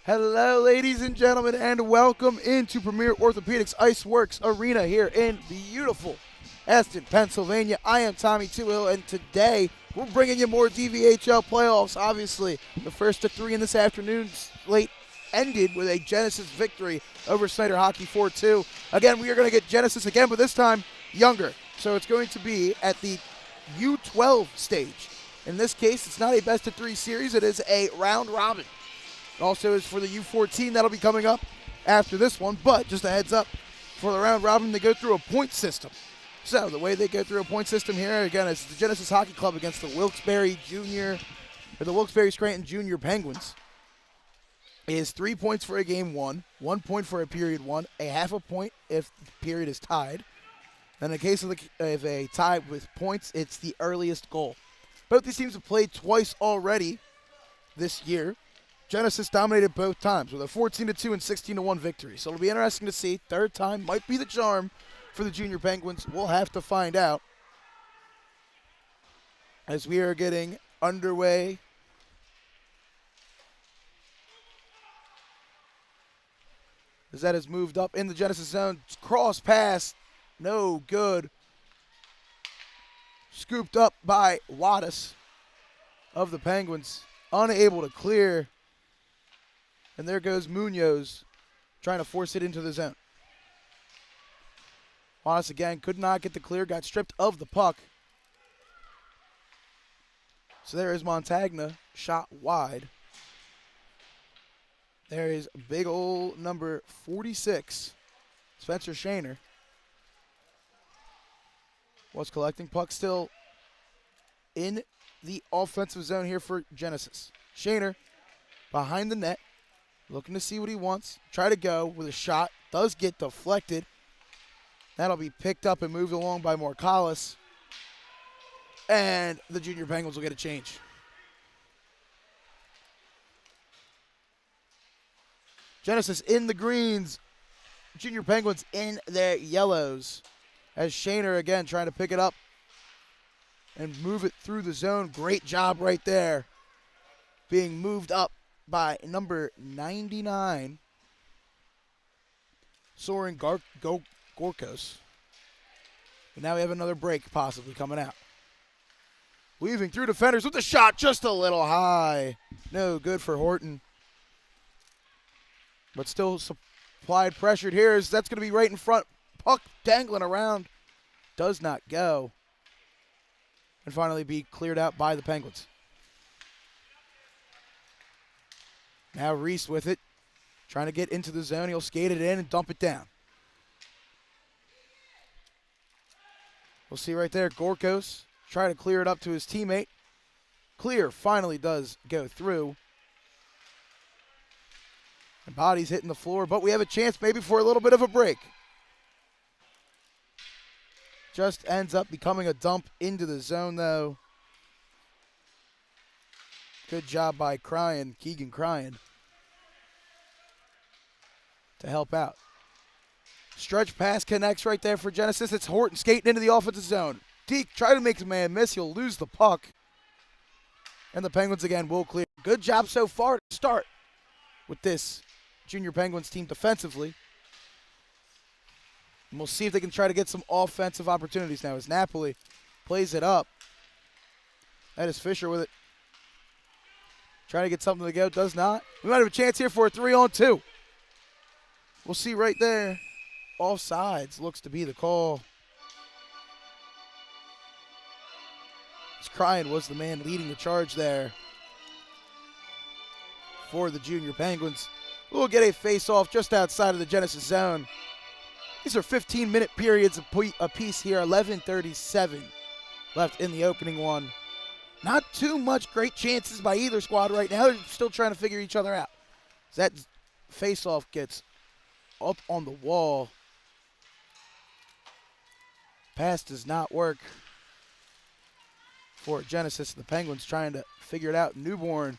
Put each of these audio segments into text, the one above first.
Hello, ladies and gentlemen, and welcome into Premier Orthopedics Iceworks Arena here in beautiful Eston, Pennsylvania. I am Tommy Tuhill, and today we're bringing you more DVHL playoffs. Obviously, the first of three in this afternoon's slate ended with a Genesis victory over Snyder Hockey 4-2. Again, we are going to get Genesis again, but this time younger. So it's going to be at the U12 stage. In this case, it's not a best-of-3 series. It is a round robin. It also is for the U14. That'll be coming up after this one. But just a heads up, for the round robin, they go through a point system. So the way they go through a point system here, again, is the Genesis Hockey Club against the Wilkes-Barre Scranton Junior Penguins. Is 3 points for a game one, 1 point for a period one, a half a point if the period is tied. And in the case of a tie with points, it's the earliest goal. Both these teams have played twice already this year. Genesis dominated both times with a 14-2 and 16-1 victory. So it'll be interesting to see. Third time might be the charm for the Junior Penguins. We'll have to find out as we are getting underway. As that has moved up in the Genesis zone. Cross pass, no good. Scooped up by Wattis of the Penguins. Unable to clear. And there goes Munoz trying to force it into the zone. Wattis again could not get the clear, got stripped of the puck. So there is Montagna, shot wide. There is big old number 46, Spencer Shaner. Was collecting puck still in the offensive zone here for Genesis. Shaner behind the net. Looking to see what he wants. Try to go with a shot. Does get deflected. That'll be picked up and moved along by Morcalis. And the Junior Penguins will get a change. Genesis in the greens. Junior Penguins in their yellows. As Shaner again trying to pick it up and move it through the zone. Great job right there. Being moved up by number 99, Soren Gorkos. And now we have another break possibly coming out. Weaving through defenders with the shot just a little high. No good for Horton. But still supplied pressured here as that's going to be right in front. Puck dangling around. Does not go. And finally be cleared out by the Penguins. Now Reese with it, trying to get into the zone. He'll skate it in and dump it down. We'll see right there, Gorkos try to clear it up to his teammate. Clear finally does go through. And body's hitting the floor, but we have a chance maybe for a little bit of a break. Just ends up becoming a dump into the zone, though. Good job by Keegan Cryan, to help out. Stretch pass connects right there for Genesis. It's Horton skating into the offensive zone. Deke try to make the man miss. He'll lose the puck. And the Penguins again will clear. Good job so far to start with this Junior Penguins team defensively. And we'll see if they can try to get some offensive opportunities now as Napoli plays it up. That is Fisher with it. Trying to get something to go, does not. We might have a chance here for a 3-on-2. We'll see right there. Offsides looks to be the call. As Cryan was the man leading the charge there for the Junior Penguins. We'll get a face-off just outside of the Genesis zone. These are 15-minute periods apiece here. 11:37 left in the opening one. Not too much great chances by either squad right now. They're still trying to figure each other out. That face-off gets up on the wall. Pass does not work for Genesis. The Penguins trying to figure it out. Newborn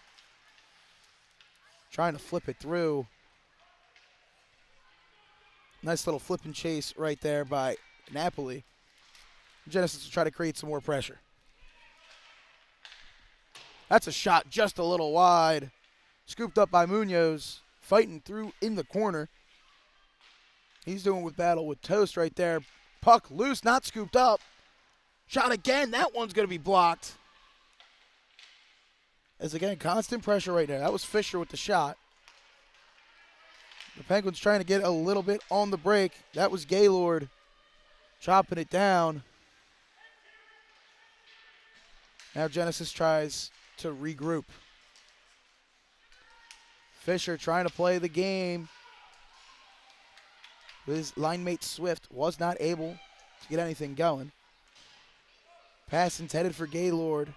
trying to flip it through. Nice little flip and chase right there by Napoli. Genesis will try to create some more pressure. That's a shot just a little wide. Scooped up by Munoz. fighting through in the corner. He's doing with battle with Toast right there. Puck loose, not scooped up. Shot again. That one's going to be blocked. As again, constant pressure right there. That was Fisher with the shot. The Penguins trying to get a little bit on the break. That was Gaylord chopping it down. Now Genesis tries to regroup. Fisher trying to play the game. His line mate Swift was not able to get anything going. Pass intended for Gaylord.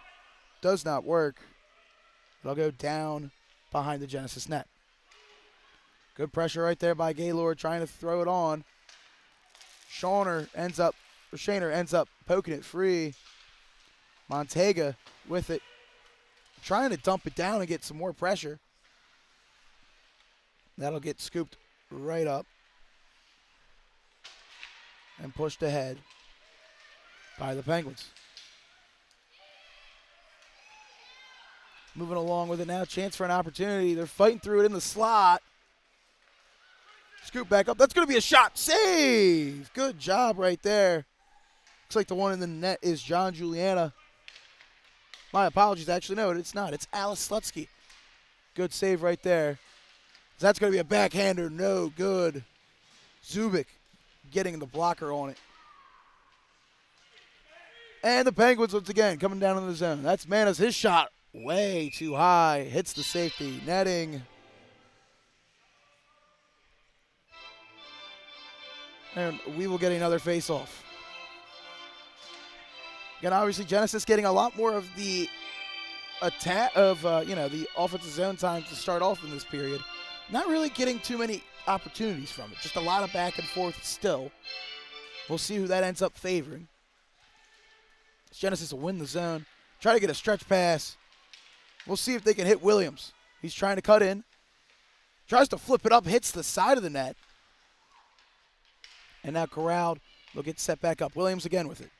Does not work. It'll go down behind the Genesis net. Good pressure right there by Gaylord trying to throw it on. Shaner ends up poking it free. Montega with it. Trying to dump it down and get some more pressure. That'll get scooped right up. And pushed ahead by the Penguins. Moving along with it now. Chance for an opportunity. They're fighting through it in the slot. Scoop back up. That's going to be a shot. Save. Good job right there. Looks like the one in the net is John Juliana. My apologies. Actually, no, it's not. It's Alice Slutsky. Good save right there. That's going to be a backhander. No good. Zubik getting the blocker on it. And the Penguins once again coming down in the zone. That's Manas. His shot way too high. Hits the safety netting. And we will get another face-off. Again, obviously, Genesis getting a lot more of the attack of, the offensive zone time to start off in this period. Not really getting too many opportunities from it. Just a lot of back and forth still. We'll see who that ends up favoring. Genesis will win the zone. Try to get a stretch pass. We'll see if they can hit Williams. He's trying to cut in. Tries to flip it up, hits the side of the net. And now corralled. They'll get set back up. Williams again with it.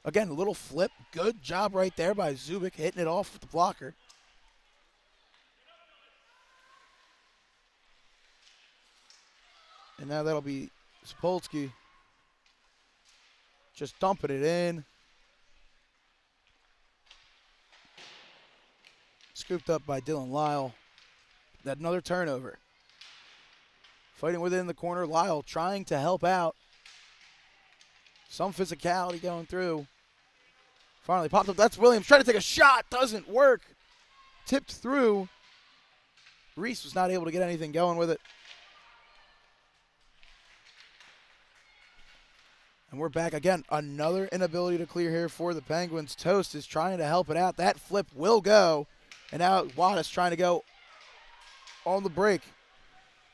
Again, a little flip. Good job right there by Zubik, hitting it off with the blocker. And now that'll be Sapolsky just dumping it in. Scooped up by Dylan Lyle. That another turnover. Fighting within the corner. Lyle trying to help out. Some physicality going through. Finally popped up. That's Williams trying to take a shot. Doesn't work. Tipped through. Reese was not able to get anything going with it. And we're back again. Another inability to clear here for the Penguins. Toast is trying to help it out. That flip will go. And now Wattis trying to go on the break.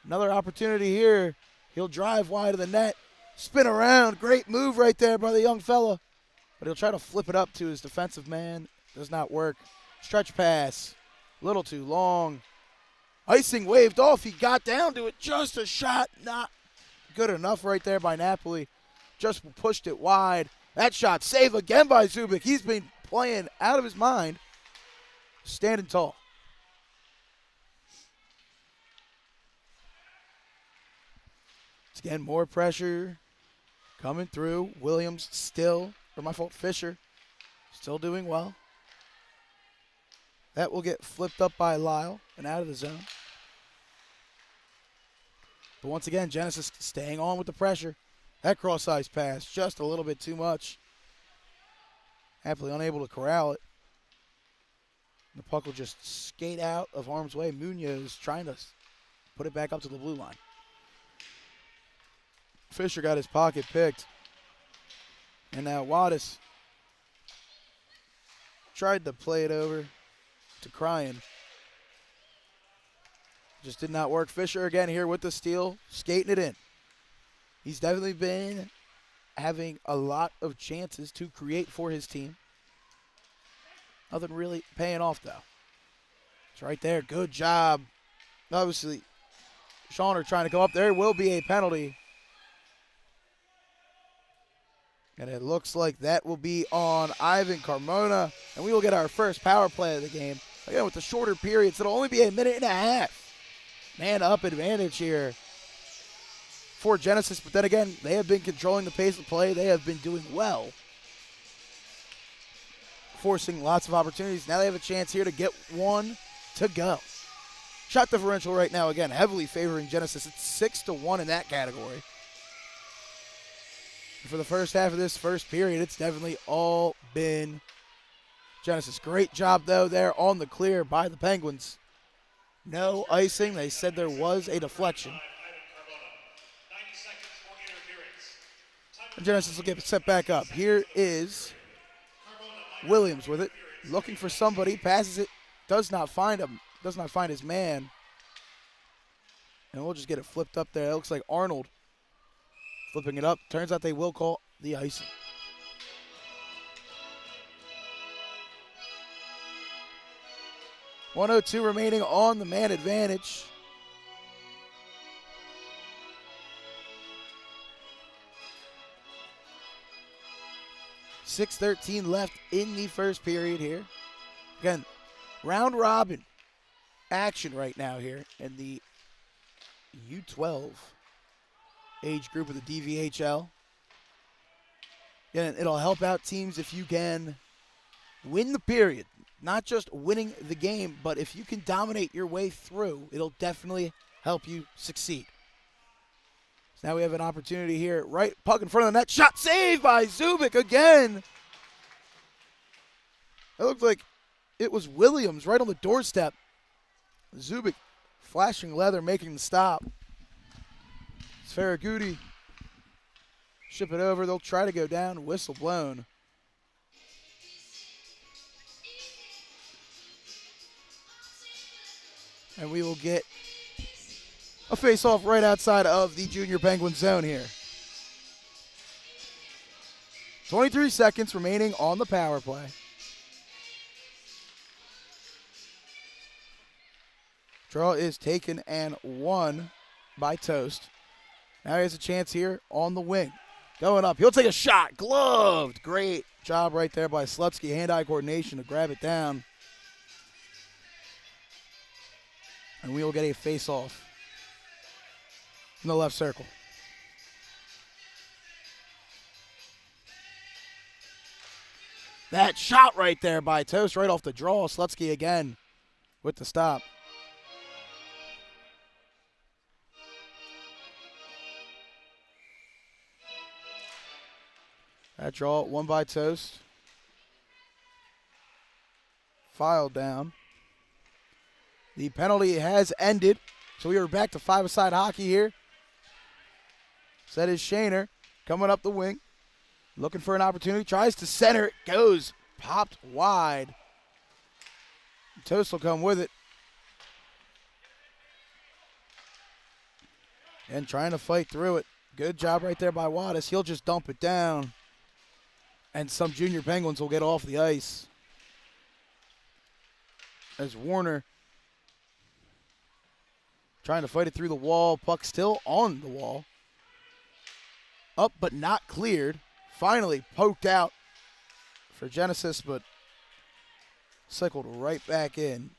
Another opportunity here. He'll drive wide of the net. Spin around. Great move right there by the young fella. But he'll try to flip it up to his defensive man. Does not work. Stretch pass. A little too long. Icing waved off. He got down to it. Just a shot. Not good enough right there by Napoli. Just pushed it wide. That shot saved again by Zubik. He's been playing out of his mind. Standing tall. It's again more pressure coming through. Williams still, Fisher still doing well. That will get flipped up by Lyle and out of the zone. But once again, Genesis staying on with the pressure. That cross-ice pass, just a little bit too much. Happily unable to corral it. The puck will just skate out of harm's way. Munoz trying to put it back up to the blue line. Fisher got his pocket picked. And now Wattis tried to play it over to Cryan. Just did not work. Fisher again here with the steal, skating it in. He's definitely been having a lot of chances to create for his team. Nothing really paying off, though. It's right there. Good job. Obviously, Shaner trying to go up. There will be a penalty. And it looks like that will be on Ivan Carmona. And we will get our first power play of the game. Again, with the shorter periods, it'll only be a minute and a half. man-up advantage here for Genesis. But then again, they have been controlling the pace of play. They have been doing well, forcing lots of opportunities. Now they have a chance here to get one to go. Shot differential right now, again, heavily favoring Genesis. It's 6-1 in that category. For the first half of this first period, it's definitely all been Genesis. Great job, though, there on the clear by the Penguins. No icing. They said there was a deflection. And Genesis will get set back up. Here is Williams with it. Looking for somebody. Passes it. Does not find him. Does not find his man. And we'll just get it flipped up there. It looks like Arnold flipping it up. Turns out they will call the icing. .102 remaining on the man advantage. .613 left in the first period here. Again, round robin action right now here in the U12 age group of the DVHL. Again, it'll help out teams if you can win the period. Not just winning the game, but if you can dominate your way through, it'll definitely help you succeed. So now we have an opportunity here. Right puck in front of the net. Shot saved by Zubik again. It looked like it was Williams right on the doorstep. Zubik flashing leather, making the stop. It's Farragutti. Ship it over. They'll try to go down. Whistle blown. And we will get a face-off right outside of the Junior Penguin zone here. 23 seconds remaining on the power play. Draw is taken and won by Toast. Now he has a chance here on the wing. Going up. He'll take a shot. Gloved. Great job right there by Slutsky. Hand-eye coordination to grab it down. And we will get a face-off in the left circle. That shot right there by Toast right off the draw. Slutsky again with the stop. That draw won by Toast. Filed down. The penalty has ended, so we are back to five-a-side hockey here. That is Shaner coming up the wing, looking for an opportunity, tries to center it, goes, popped wide. Toast will come with it. And trying to fight through it. Good job right there by Wattis. He'll just dump it down. And some Junior Penguins will get off the ice. As Warner trying to fight it through the wall. Puck still on the wall. Up but not cleared. Finally poked out for Genesis, but cycled right back in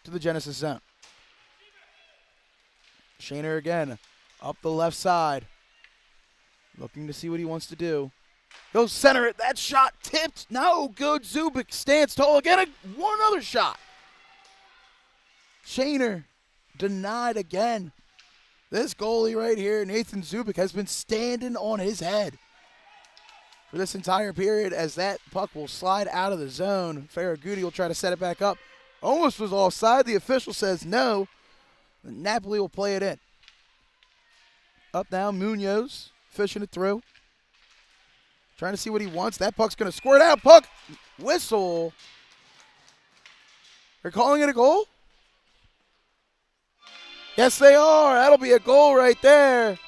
to the Genesis zone. Shaner again up the left side. Looking to see what he wants to do. He'll center it. That shot tipped. No good. Zubik stands tall again. One other shot. Shaner denied again. This goalie right here, Nathan Zubik, has been standing on his head for this entire period as that puck will slide out of the zone. Farragutti will try to set it back up. Almost was offside. The official says no. Napoli will play it in. Up now, Munoz fishing it through. Trying to see what he wants. That puck's going to squirt out. Puck, whistle. They're calling it a goal? Yes, they are. That'll be a goal right there.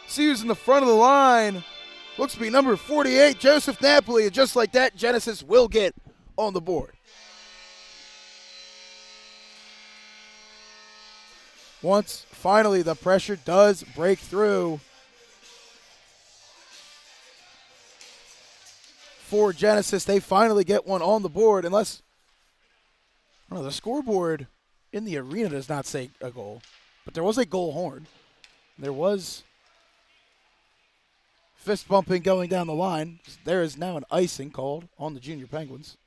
See who's in the front of the line. Looks to be number 48, Joseph Napoli. And just like that, Genesis will get on the board. Once, finally, the pressure does break through for Genesis. They finally get one on the board, unless, I don't know, the scoreboard in the arena does not say a goal, but there was a goal horn. There was fist bumping going down the line. There is now an icing called on the Junior Penguins.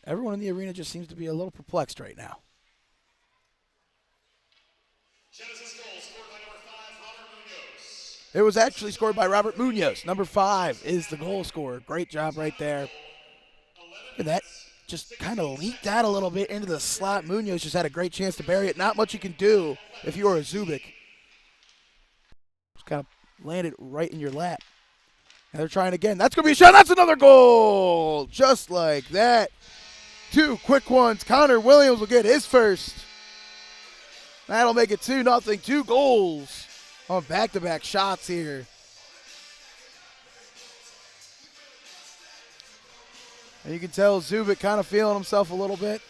Everyone in the arena just seems to be a little perplexed right now. It was actually scored by Robert Munoz. Number 5 is the goal scorer. Great job right there. Look at that. Just kind of leaked out a little bit into the slot. Munoz just had a great chance to bury it. Not much you can do if you're a Zubik. Just kind of landed right in your lap. Now they're trying again. That's going to be a shot. That's another goal. Just like that. 2 quick ones. Connor Williams will get his first. That'll make it 2-0. 2 goals on back-to-back shots here. And you can tell Zubik kind of feeling himself a little bit.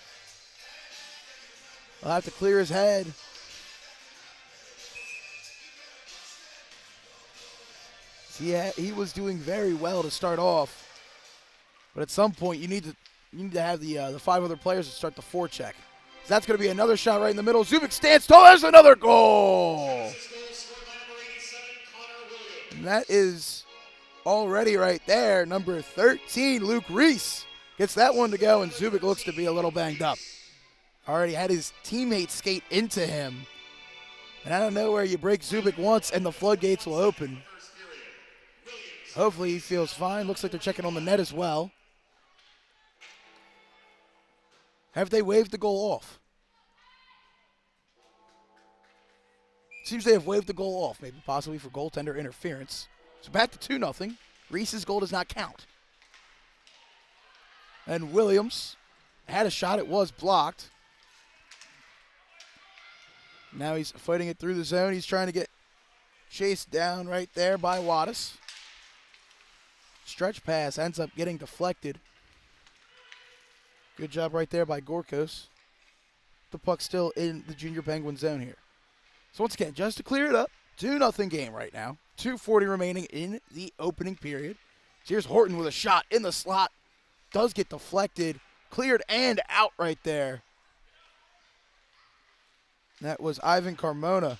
He'll have to clear his head. He was doing very well to start off. But at some point, you need to have the 5 other players to start the forecheck. That's going to be another shot right in the middle. Zubik stands tall. There's another goal. And that is already right there. Number 13, Luke Reese, gets that one to go, and Zubik looks to be a little banged up. Already had his teammates skate into him. And out of nowhere, you break Zubik once, and the floodgates will open. Hopefully he feels fine. Looks like they're checking on the net as well. Have they waved the goal off? Seems they have waved the goal off, maybe possibly for goaltender interference. So back to 2-0. Reese's goal does not count. And Williams had a shot. It was blocked. Now he's fighting it through the zone. He's trying to get chased down right there by Wattis. Stretch pass ends up getting deflected. Good job right there by Gorkos. The puck's still in the Junior Penguin zone here. So once again, just to clear it up, 2-0 game right now. 2:40 remaining in the opening period. So here's Horton with a shot in the slot. Does get deflected. Cleared and out right there. That was Ivan Carmona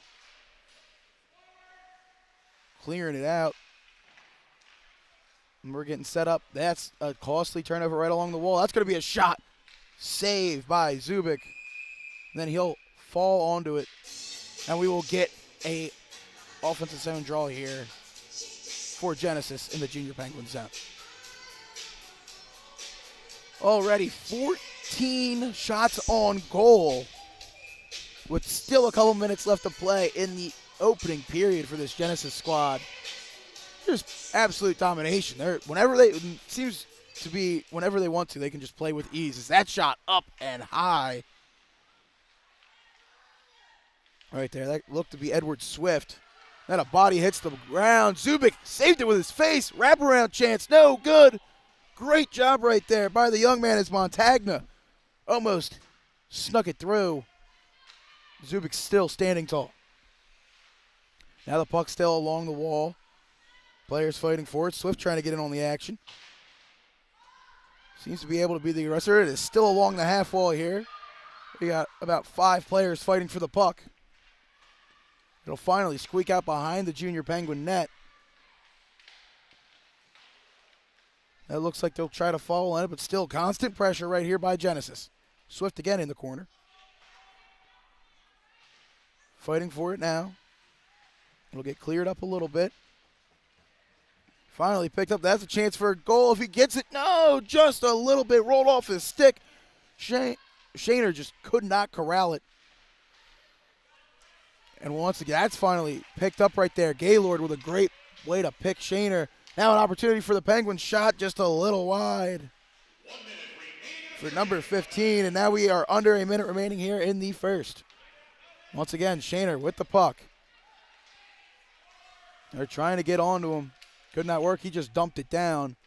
clearing it out. And we're getting set up. That's a costly turnover right along the wall. That's going to be a shot. Saved by Zubik. And then he'll fall onto it. And we will get a offensive zone draw here for Genesis in the Junior Penguin zone. Already 14 shots on goal with still a couple minutes left to play in the opening period for this Genesis squad. Just absolute domination. Whenever they want to, they can just play with ease. Is that shot up and high? Right there, that looked to be Edward Swift. Then a body hits the ground. Zubik saved it with his face. Wraparound chance, no good. Great job right there by the young man as Montagna almost snuck it through. Zubik still standing tall. Now the puck's still along the wall. Players fighting for it. Swift trying to get in on the action. Seems to be able to be the aggressor. It is still along the half wall here. We got about 5 players fighting for the puck. It'll finally squeak out behind the Junior Penguin net. That looks like they'll try to follow on it, but still constant pressure right here by Genesis. Swift again in the corner. Fighting for it now. It'll get cleared up a little bit. Finally picked up. That's a chance for a goal. If he gets it, no, just a little bit rolled off his stick. Shaner just could not corral it. And once again, that's finally picked up right there. Gaylord with a great way to pick Shaner. Now an opportunity for the Penguins. Shot just a little wide for number 15. And now we are under a minute remaining here in the first. Once again, Shaner with the puck. They're trying to get onto him. Could not work. He just dumped it down.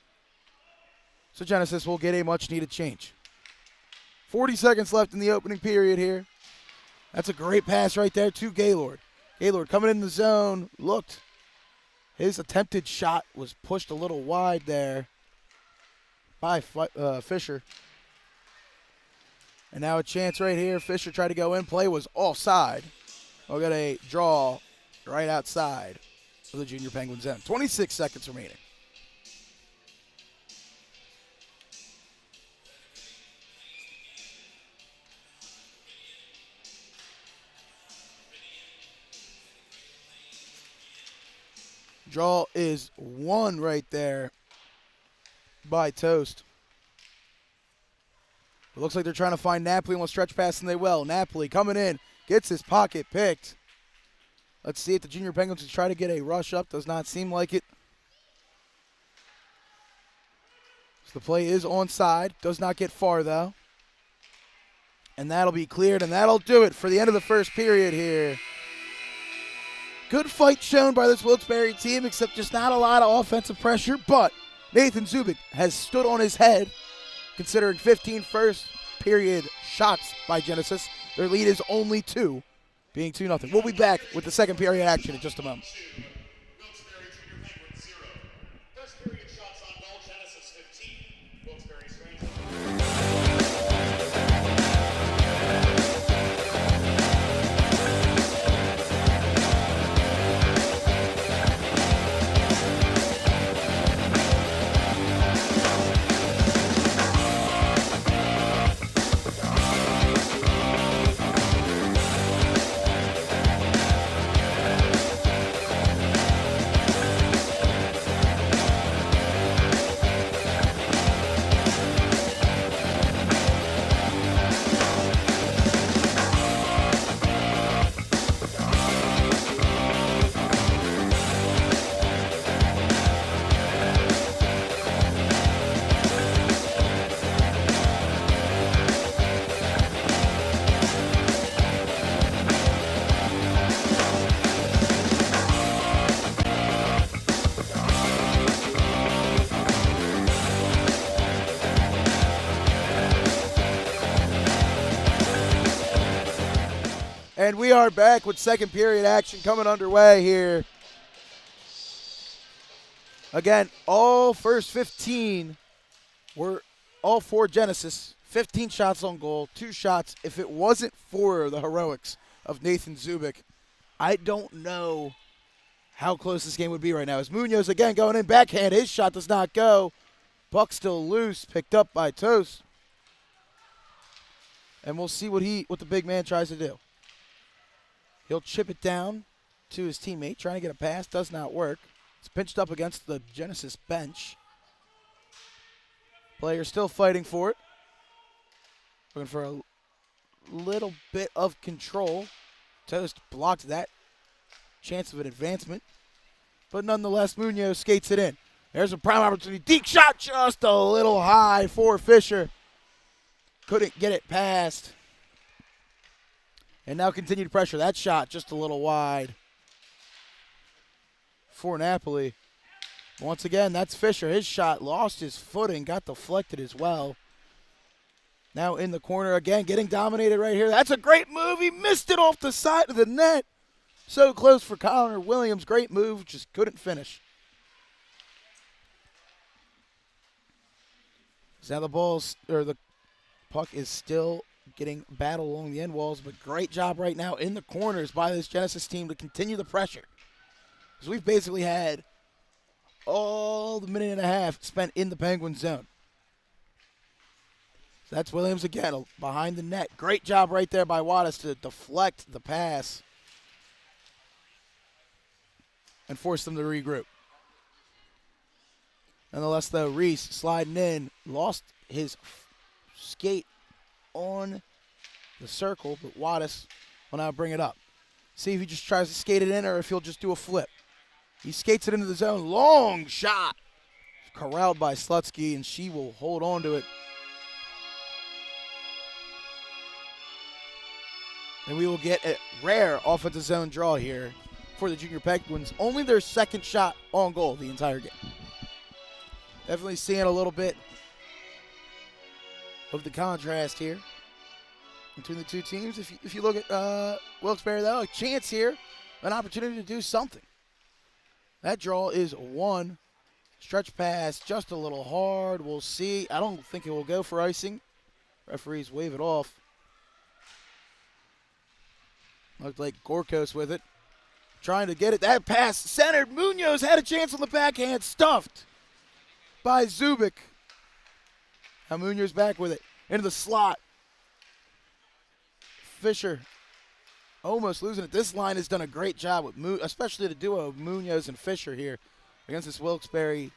So Genesis will get a much-needed change. 40 seconds left in the opening period here. That's a great pass right there to Gaylord. Gaylord coming in the zone. Looked. His attempted shot was pushed a little wide there. by Fisher. And now a chance right here. Fisher tried to go in. Play was offside. We'll get a draw right outside of the Junior Penguins end. 26 seconds remaining. Draw is 1 right there by Toast. It looks like they're trying to find Napoli and will stretch pass, and they will. Napoli coming in, gets his pocket picked. Let's see if the Junior Penguins will try to get a rush up. Does not seem like it. So the play is onside. Does not get far, though. And that'll be cleared, and that'll do it for the end of the first period here. Good fight shown by this Wilkes-Barre team, except just not a lot of offensive pressure. But Nathan Zubik has stood on his head, considering 15 first period shots by Genesis. Their lead is only 2, being 2-0. We'll be back with the second period action in just a moment. Wilkes-Barre Junior Penguins 0. First period shots on goal, Genesis 15, Wilkes-Barre Strangers. And we are back with second period action coming underway here. Again, all first 15 were all for Genesis. 15 shots on goal, 2 shots. If it wasn't for the heroics of Nathan Zubik, I don't know how close this game would be right now. As Munoz again going in backhand, his shot does not go. Puck still loose, picked up by Toast. And we'll see what the big man tries to do. He'll chip it down to his teammate, trying to get a pass. Does not work. It's pinched up against the Genesis bench. Player still fighting for it. Looking for a little bit of control. Toast blocked that chance of an advancement. But nonetheless, Munoz skates it in. There's a prime opportunity. Deep shot just a little high for Fisher. Couldn't get it past. And now continued pressure. That shot just a little wide for Napoli. Once again, that's Fisher. His shot lost his footing, got deflected as well. Now in the corner again, getting dominated right here. That's a great move. He missed it off the side of the net. So close for Connor Williams. Great move, just couldn't finish. Now the puck is still getting battle along the end walls, but great job right now in the corners by this Genesis team to continue the pressure. Because we've basically had all the minute and a half spent in the Penguin zone. So that's Williams again behind the net. Great job right there by Wattis to deflect the pass and force them to regroup. Nonetheless, though, Reese sliding in, lost his skate on the circle, but Wattis will now bring it up. See if he just tries to skate it in or if he'll just do a flip. He skates it into the zone. Long shot. Corralled by Slutsky, and she will hold on to it. And we will get a rare offensive zone draw here for the Junior Penguins. Only their second shot on goal the entire game. Definitely seeing a little bit of the contrast here between the two teams. If you look at Wilkes-Barre, though, a chance here, an opportunity to do something. That draw is 1 Stretch pass just a little hard. We'll see. I don't think it will go for icing. Referees wave it off. Looked like Gorkos with it. Trying to get it. That pass centered. Munoz had a chance on the backhand. Stuffed by Zubik. Now Munoz back with it. Into the slot. Fisher almost losing it. This line has done a great job with especially the duo of Munoz and Fisher here against this Wilkes-Barre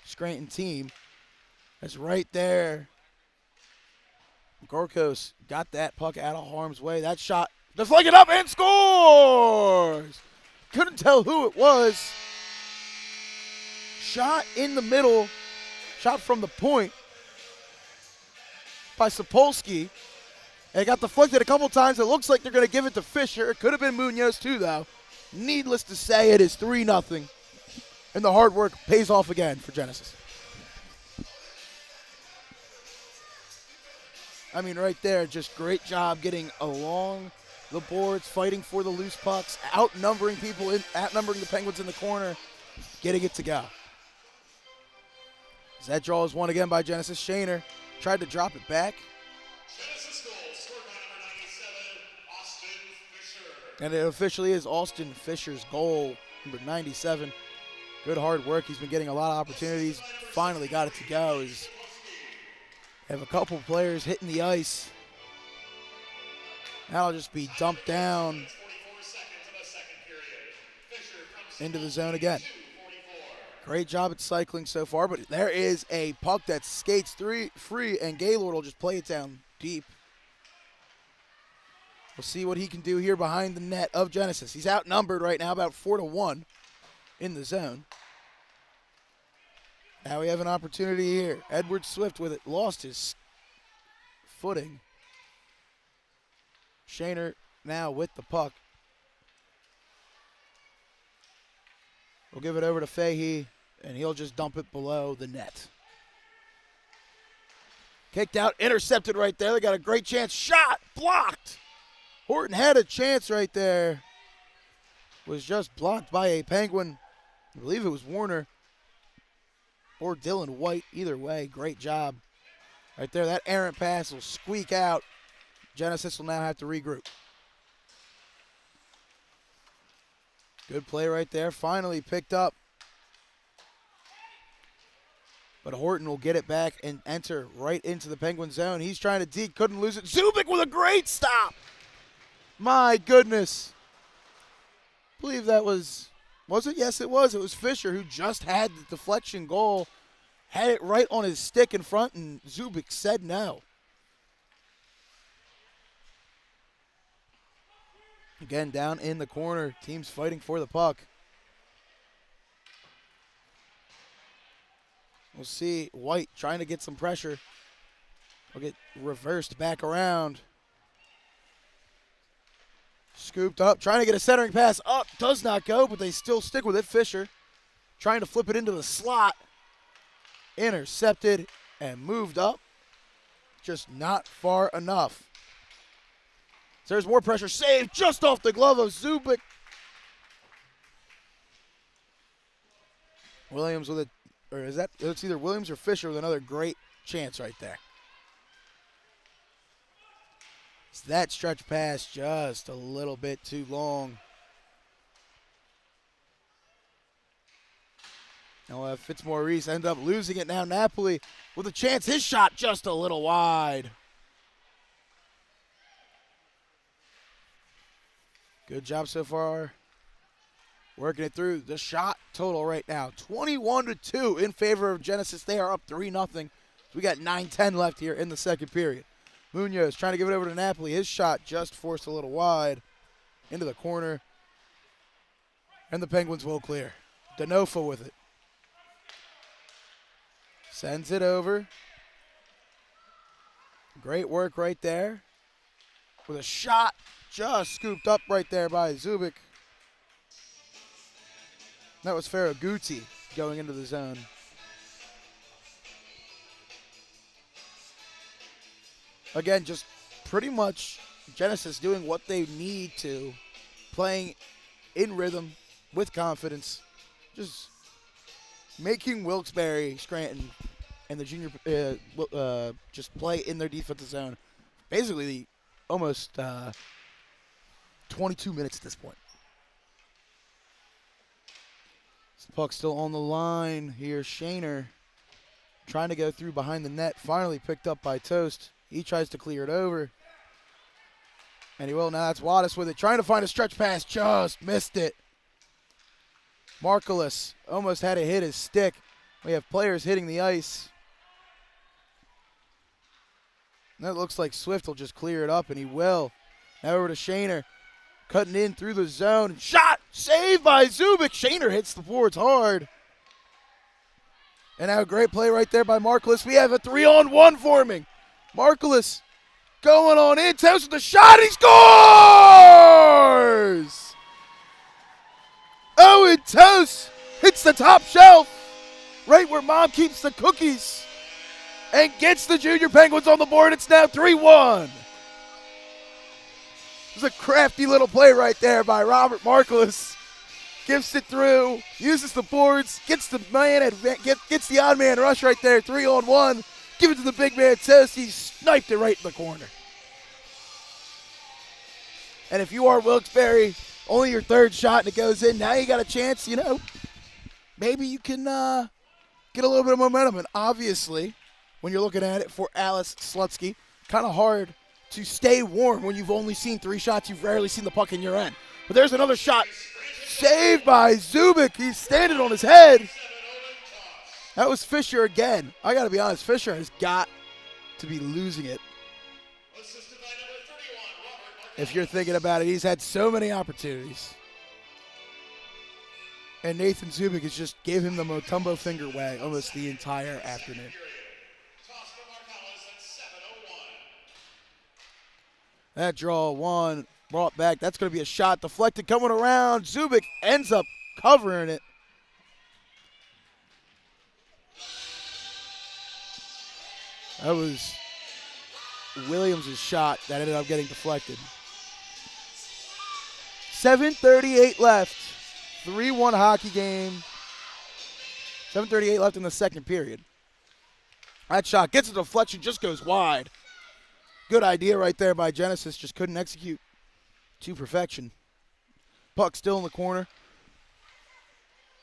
Scranton team. That's right there. Gorkos got that puck out of harm's way. That shot deflected up and scores! Couldn't tell who it was. Shot in the middle. Shot from the point by Sapolsky. And it got deflected a couple times. It looks like they're going to give it to Fisher. It could have been Munoz too, though. Needless to say, it is 3-0. And the hard work pays off again for Genesis. I mean, right there, just great job getting along the boards, fighting for the loose pucks, outnumbering the Penguins in the corner, getting it to go. As that draw is won again by Genesis. Shaner tried to drop it back. Genesis goal, scored by number 97, Austin Fisher. And it officially is Austin Fisher's goal, number 97. Good hard work. He's been getting a lot of opportunities. Finally got it to go. Have a couple players hitting the ice. That'll just be dumped down 44 seconds of the second period. Fisher comes into the zone again. 2:44. Great job at cycling so far, but there is a puck that skates free, and Gaylord will just play it down deep. We'll see what he can do here behind the net of Genesis. He's outnumbered right now, about 4-1 in the zone. Now we have an opportunity here. Edward Swift with it. Lost his footing. Shaner now with the puck. We'll give it over to Fahey, and he'll just dump it below the net. Kicked out, intercepted right there. They got a great chance. Shot, blocked. Horton had a chance right there. Was just blocked by a Penguin. I believe it was Warner or Dylan White. Either way, great job. Right there, that errant pass will squeak out. Genesis will now have to regroup. Good play right there. Finally picked up. But Horton will get it back and enter right into the Penguin zone. He's trying to deke, couldn't lose it. Zubik with a great stop. My goodness. I believe that was it? Yes, it was. It was Fisher who just had the deflection goal. Had it right on his stick in front, and Zubik said no. Again, down in the corner. Team's fighting for the puck. We'll see White trying to get some pressure. Will get reversed back around. Scooped up, trying to get a centering pass up. Does not go, but they still stick with it. Fisher trying to flip it into the slot. Intercepted and moved up. Just not far enough. So there's more pressure. Saved just off the glove of Zubik. Williams with it. Or is that, it's either Williams or Fisher with another great chance right there. It's that stretch pass just a little bit too long. Now Fitzmaurice ends up losing it now. Napoli with a chance. His shot just a little wide. Good job so far. Working it through. The shot total right now, 21-2 in favor of Genesis. They are up 3-0. We got 9:10 left here in the second period. Munoz trying to give it over to Napoli. His shot just forced a little wide into the corner. And the Penguins will clear. Denofa with it. Sends it over. Great work right there. With a shot just scooped up right there by Zubik. That was Ferragutti going into the zone. Again, just pretty much Genesis doing what they need to, playing in rhythm with confidence. Just making Wilkes-Barre, Scranton, and the junior just play in their defensive zone. Basically, almost 22 minutes at this point. This puck's still on the line. Here's Shaner trying to go through behind the net. Finally picked up by Toast. He tries to clear it over. And he will. Now that's Wattis with it. Trying to find a stretch pass. Just missed it. Markoulis almost had to hit his stick. We have players hitting the ice. That looks like Swift will just clear it up, and he will. Now over to Shaner. Cutting in through the zone. Shot! Saved by Zubik. Shaner hits the boards hard. And now a great play right there by Markoulis. We have a 3-on-1 forming. Markoulis going on in. Toast with the shot. He scores! Owen Toast hits the top shelf. Right where mom keeps the cookies. And gets the Junior Penguins on the board. It's now 3-1. It was a crafty little play right there by Robert Markoulis. Gives it through, uses the boards, gets the man, gets the odd man rush right there, 3-on-1. Give it to the big man Toast. He sniped it right in the corner. And if you are Wilkes-Barre, only your third shot and it goes in. Now you got a chance, maybe you can get a little bit of momentum. And obviously, when you're looking at it for Alice Slutsky, kind of hard to stay warm when you've only seen 3 shots. You've rarely seen the puck in your end. But there's another shot. Saved by Zubik. He's standing on his head. That was Fisher again. I got to be honest, Fisher has got to be losing it. If you're thinking about it, he's had so many opportunities. And Nathan Zubik has just gave him the Motumbo finger wag almost the entire afternoon. That draw one brought back. That's going to be a shot deflected coming around. Zubik ends up covering it. That was Williams' shot that ended up getting deflected. 7:38 left. 3-1 hockey game. 7:38 left in the second period. That shot gets a deflection, just goes wide. Good idea right there by Genesis. Just couldn't execute to perfection. Puck still in the corner.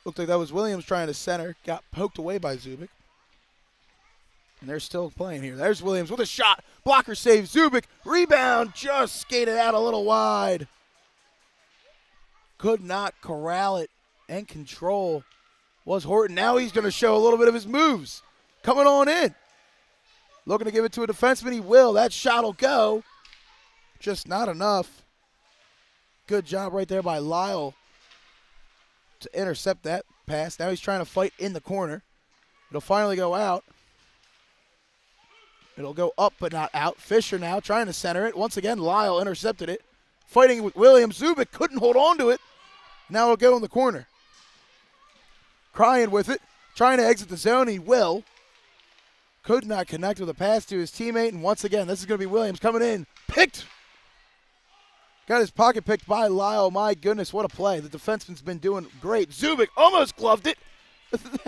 Looked like that was Williams trying to center. Got poked away by Zubik. And they're still playing here. There's Williams with a shot. Blocker save. Zubik. Rebound. Just skated out a little wide. Could not corral it and control was Horton. Now he's going to show a little bit of his moves. Coming on in. Looking to give it to a defenseman. He will. That shot will go. Just not enough. Good job right there by Lyle to intercept that pass. Now he's trying to fight in the corner. It'll finally go out. It'll go up but not out. Fisher now trying to center it. Once again, Lyle intercepted it. Fighting with Williams. Zubik couldn't hold on to it. Now it'll go in the corner. Crying with it. Trying to exit the zone. He will. Could not connect with a pass to his teammate. And once again, this is going to be Williams coming in. Picked. Got his pocket picked by Lyle. My goodness, what a play. The defenseman's been doing great. Zubik almost gloved it.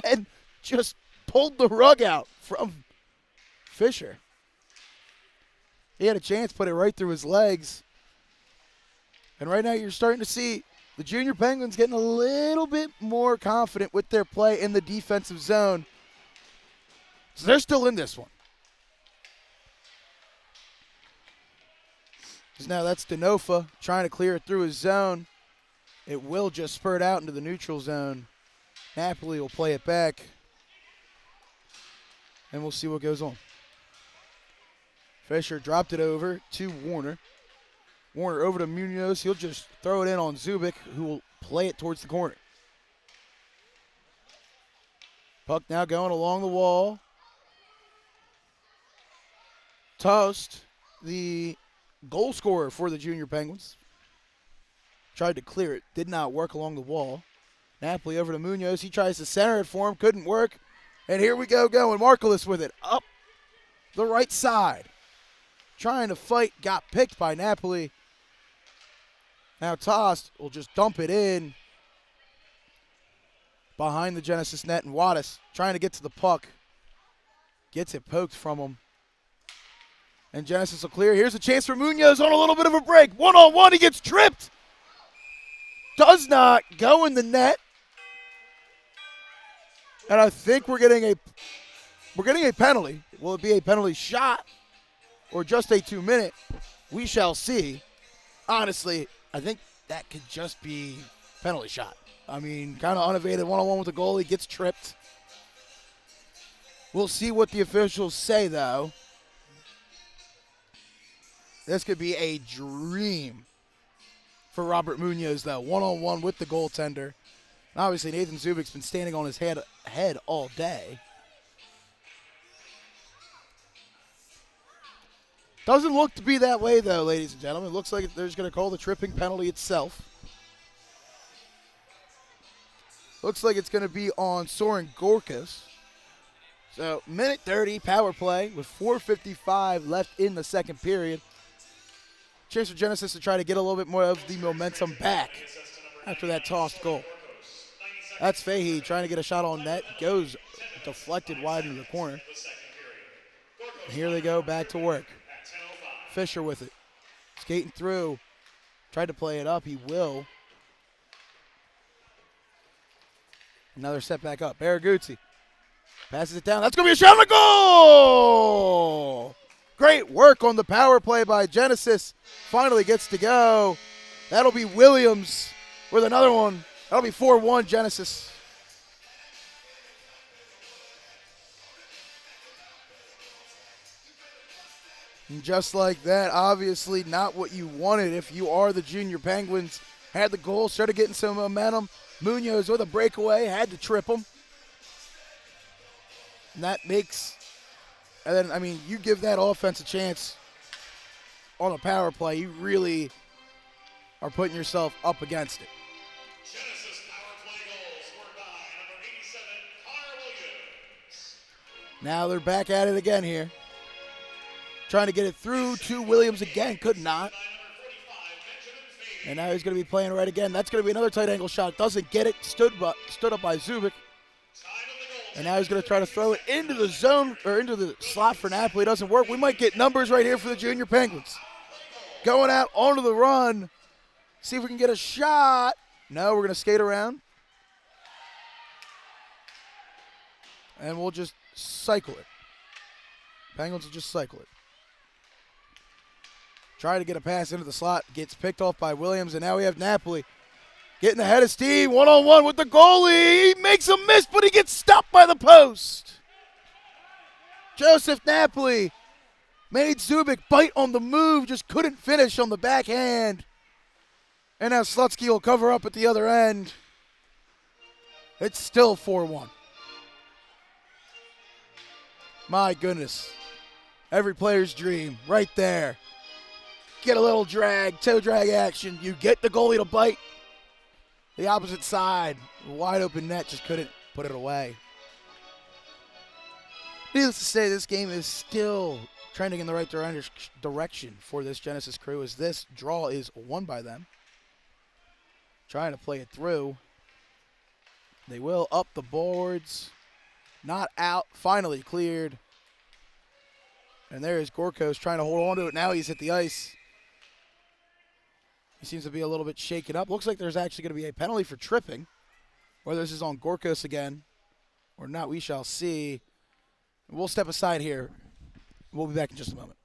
And just pulled the rug out from Fisher. He had a chance, put it right through his legs. And right now you're starting to see the Junior Penguins getting a little bit more confident with their play in the defensive zone. So they're still in this one. Now that's Denofa trying to clear it through his zone. It will just spurt out into the neutral zone. Napoli will play it back. And we'll see what goes on. Fisher dropped it over to Warner. Warner over to Munoz. He'll just throw it in on Zubik, who will play it towards the corner. Puck now going along the wall. Toast, the goal scorer for the Junior Penguins. Tried to clear it. Did not work along the wall. Napoli over to Munoz. He tries to center it for him. Couldn't work. And here we go going. Markoulis with it. Up the right side. Trying to fight. Got picked by Napoli. Now Tost will just dump it in. behind the Genesis net, and Wattis trying to get to the puck. Gets it poked from him. And Genesis will clear. Here's a chance for Munoz on a little bit of a break. One-on-one, he gets tripped. Does not go in the net. And I think we're getting a penalty. Will it be a penalty shot or just a 2-minute? We shall see. Honestly, I think that could just be penalty shot. I mean, kind of unevaded one-on-one with the goalie, gets tripped. We'll see what the officials say, though. This could be a dream for Robert Munoz, though. One-on-one with the goaltender. And obviously, Nathan Zubik's been standing on his head all day. Doesn't look to be that way, though, ladies and gentlemen. It looks like they're just going to call the tripping penalty itself. Looks like it's going to be on Soren Gorkas. So, minute 30, power play with 4:55 left in the second period. Chance for Genesis to try to get a little bit more of the momentum back after that tossed goal. That's Fahey trying to get a shot on net. Goes deflected wide into the corner. And here they go, back to work. Fisher with it. Skating through. Tried to play it up. He will. Another set back up. Baraguzzi passes it down. That's going to be a shot on the goal! Great work on the power play by Genesis. Finally gets to go. That'll be Williams with another one. That'll be 4-1 Genesis. And just like that, obviously not what you wanted if you are the Junior Penguins. Had the goal, started getting some momentum. Munoz with a breakaway, had to trip him. And that makes, and then, I mean, you give that offense a chance on a power play, you really are putting yourself up against it. Genesis power play goal scored by number 87, Connor Williams. Now they're back at it again here. Trying to get it through to Williams again, could not. And now he's going to be playing right again. That's going to be another tight angle shot. Doesn't get it. Stood up by Zubik. And now he's going to try to throw it into the zone, or into the slot for Napoli. Doesn't work. We might get numbers right here for the Junior Penguins. Going out onto the run. See if we can get a shot. No, we're going to skate around. And we'll just cycle it. Penguins will just cycle it. Try to get a pass into the slot. Gets picked off by Williams, and now we have Napoli getting ahead of Steve. One-on-one with the goalie. He makes a miss, but he gets stopped by the post. Joseph Napoli made Zubik bite on the move, just couldn't finish on the backhand. And now Slutsky will cover up at the other end. It's still 4-1. My goodness. Every player's dream right there. Get a little drag, toe drag action. You get the goalie to bite. The opposite side, wide open net, just couldn't put it away. Needless to say, this game is still trending in the right direction for this Genesis crew, as this draw is won by them. Trying to play it through. They will up the boards. Not out. Finally cleared. And there is Gorkos trying to hold on to it. Now he's hit the ice. He seems to be a little bit shaken up. Looks like there's actually going to be a penalty for tripping. Whether this is on Gorkos again or not, we shall see. We'll step aside here. We'll be back in just a moment.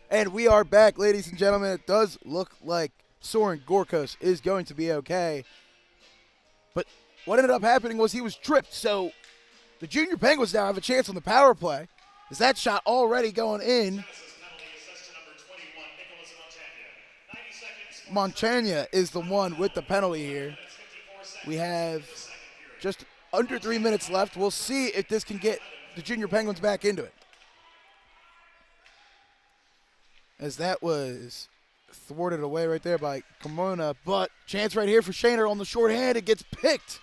And we are back, ladies and gentlemen. It does look like Soren Gorkos is going to be okay. But what ended up happening was he was tripped. So the Junior Penguins now have a chance on the power play. Is that shot already going in? Genesis penalty assessed to number 21, Nicholas Montagna. 90 seconds. Montagna is the one with the penalty here. 54 seconds. We have just under 3 minutes left. We'll see if this can get the Junior Penguins back into it. As that was thwarted away right there by Kimona, but chance right here for Shaner on the shorthand. It gets picked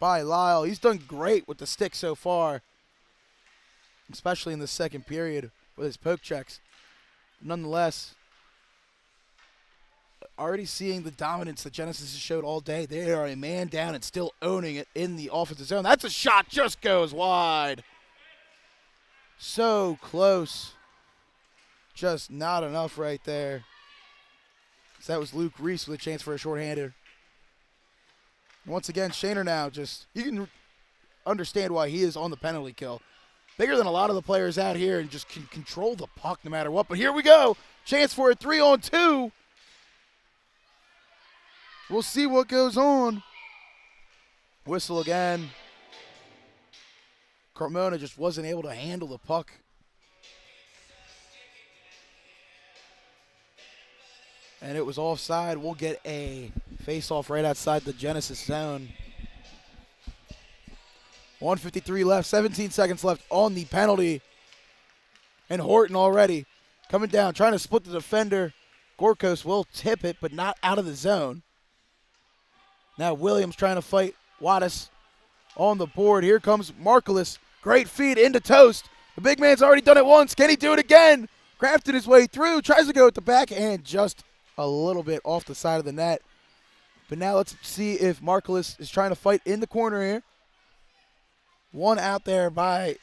by Lyle. He's done great with the stick so far, especially in the second period with his poke checks. Nonetheless, already seeing the dominance that Genesis has showed all day. They are a man down and still owning it in the offensive zone. That's a shot, just goes wide. So close. Just not enough right there. So that was Luke Reese with a chance for a shorthander. Once again, Shaner now just, you can understand why he is on the penalty kill. Bigger than a lot of the players out here and just can control the puck no matter what. But here we go. Chance for a 3-on-2. We'll see what goes on. Whistle again. Carmona just wasn't able to handle the puck. And it was offside. We'll get a face-off right outside the Genesis zone. 1:53 left, 17 seconds left on the penalty. And Horton already coming down, trying to split the defender. Gorkos will tip it, but not out of the zone. Now Williams trying to fight Wattis on the board. Here comes Markoulis. Great feed into Toast. The big man's already done it once. Can he do it again? Crafted his way through. Tries to go with the backhand just a little bit off the side of the net. But now let's see if Markoulis is trying to fight in the corner here. One out there by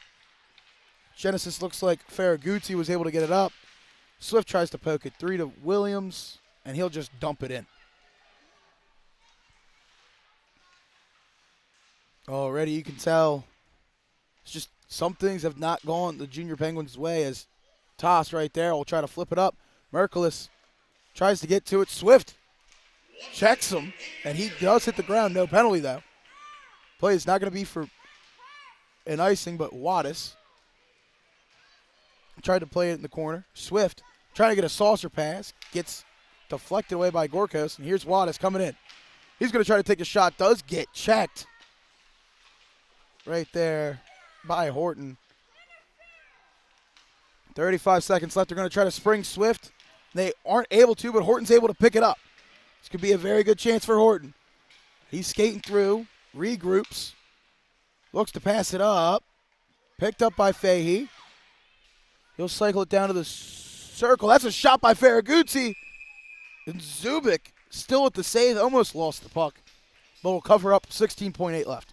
Genesis. Looks like Farragutzi was able to get it up. Swift tries to poke it 3 to Williams, and he'll just dump it in. Already you can tell it's just some things have not gone the Junior Penguins' way, as Toss right there will try to flip it up. Merkulis tries to get to it. Swift checks him, and he does hit the ground. No penalty, though. Play is not going to be for an icing, but Wattis tried to play it in the corner. Swift trying to get a saucer pass. Gets deflected away by Gorkos, and here's Wattis coming in. He's going to try to take a shot. Does get checked right there by Horton. 35 seconds left. They're going to try to spring Swift. They aren't able to, but Horton's able to pick it up. This could be a very good chance for Horton. He's skating through, regroups, looks to pass it up. Picked up by Fahey. He'll cycle it down to the circle. That's a shot by Farragutzi. And Zubik still with the save, almost lost the puck, but will cover up. 16.8 left.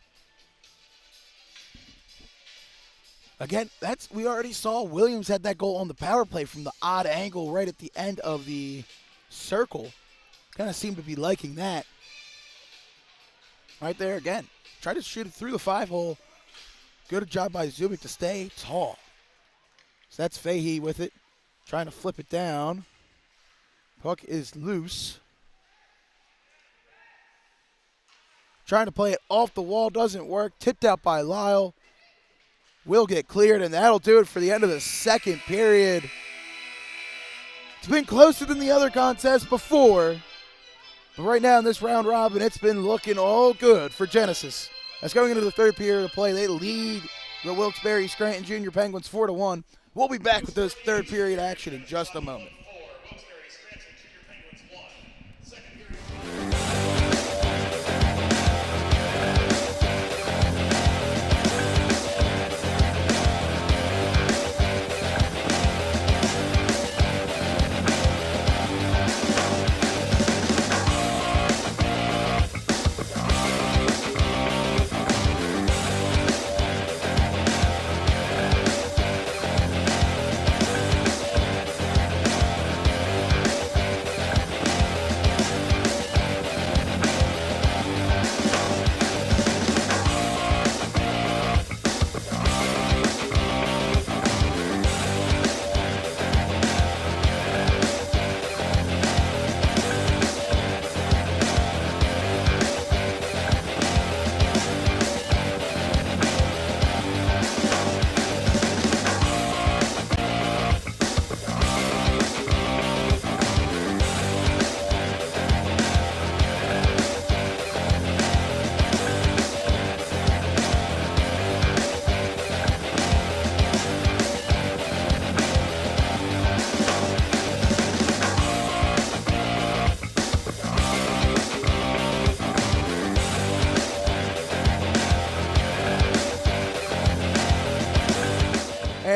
Again, we already saw Williams had that goal on the power play from the odd angle right at the end of the circle. Kind of seemed to be liking that. Right there again. Tried to shoot it through the 5-hole. Good job by Zubik to stay tall. So that's Fahey with it. Trying to flip it down. Puck is loose. Trying to play it off the wall. Doesn't work. Tipped out by Lyle. Will get cleared, and that'll do it for the end of the second period. It's been closer than the other contests before, but right now in this round robin, it's been looking all good for Genesis. As going into the third period of play, they lead the Wilkes-Barre Scranton Junior Penguins 4-1. We'll be back with those third period action in just a moment. Wilkes-Barre Scranton Junior Penguins 1. Second period.